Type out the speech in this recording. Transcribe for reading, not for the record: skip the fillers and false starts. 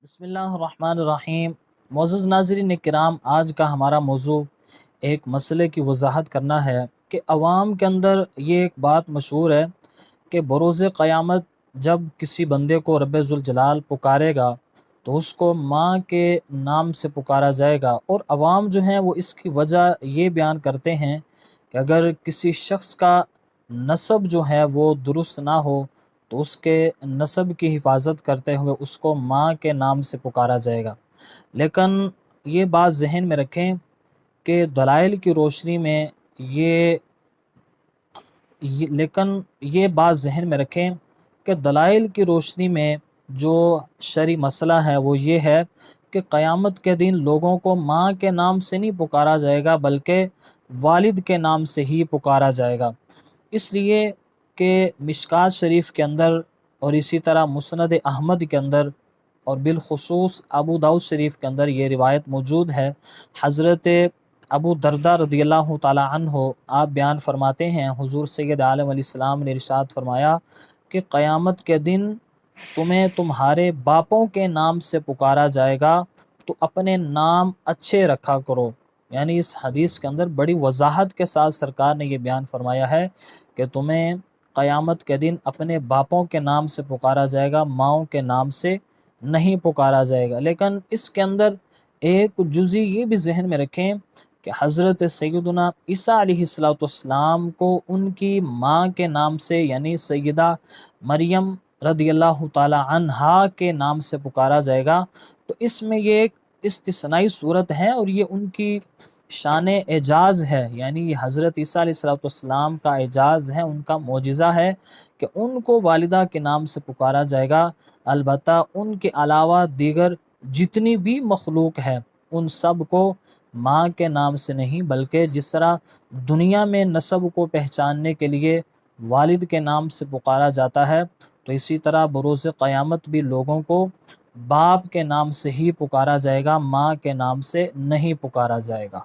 بسم اللہ الرحمن الرحیم۔ معزز ناظرین کرام، آج کا ہمارا موضوع ایک مسئلے کی وضاحت کرنا ہے کہ عوام کے اندر یہ ایک بات مشہور ہے کہ بروز قیامت جب کسی بندے کو رب ذوالجلال پکارے گا تو اس کو ماں کے نام سے پکارا جائے گا، اور عوام جو ہیں وہ اس کی وجہ یہ بیان کرتے ہیں کہ اگر کسی شخص کا نسب جو ہے وہ درست نہ ہو تو اس کے نسب کی حفاظت کرتے ہوئے اس کو ماں کے نام سے پکارا جائے گا۔ لیکن یہ بات ذہن میں رکھیں کہ دلائل کی روشنی میں یہ بات ذہن میں رکھیں کہ دلائل کی روشنی میں جو شرعی مسئلہ ہے وہ یہ ہے کہ قیامت کے دن لوگوں کو ماں کے نام سے نہیں پکارا جائے گا بلکہ والد کے نام سے ہی پکارا جائے گا، اس لیے کہ مشکوٰۃ شریف کے اندر اور اسی طرح مسند احمد کے اندر اور بالخصوص ابو داؤد شریف کے اندر یہ روایت موجود ہے۔ حضرت ابو درداء رضی اللہ تعالی عنہ آپ بیان فرماتے ہیں، حضور سید عالم علیہ السلام نے ارشاد فرمایا کہ قیامت کے دن تمہیں تمہارے باپوں کے نام سے پکارا جائے گا تو اپنے نام اچھے رکھا کرو۔ یعنی اس حدیث کے اندر بڑی وضاحت کے ساتھ سرکار نے یہ بیان فرمایا ہے کہ تمہیں قیامت کے دن اپنے باپوں کے نام سے پکارا جائے گا، ماؤں کے نام سے نہیں پکارا جائے گا۔ لیکن اس کے اندر ایک جزئی یہ بھی ذہن میں رکھیں کہ حضرت سیدنا عیسیٰ علیہ السلام کو ان کی ماں کے نام سے یعنی سیدہ مریم رضی اللہ تعالی عنہا کے نام سے پکارا جائے گا، تو اس میں یہ ایک استثنائی صورت ہے اور یہ ان کی شان اعجاز ہے، یعنی یہ حضرت عیسیٰ علیہ السلام کا اعجاز ہے، ان کا معجزہ ہے کہ ان کو والدہ کے نام سے پکارا جائے گا۔ البتہ ان کے علاوہ دیگر جتنی بھی مخلوق ہے ان سب کو ماں کے نام سے نہیں بلکہ جس طرح دنیا میں نسب کو پہچاننے کے لیے والد کے نام سے پکارا جاتا ہے، تو اسی طرح بروز قیامت بھی لوگوں کو باپ کے نام سے ہی پکارا جائے گا، ماں کے نام سے نہیں پکارا جائے گا۔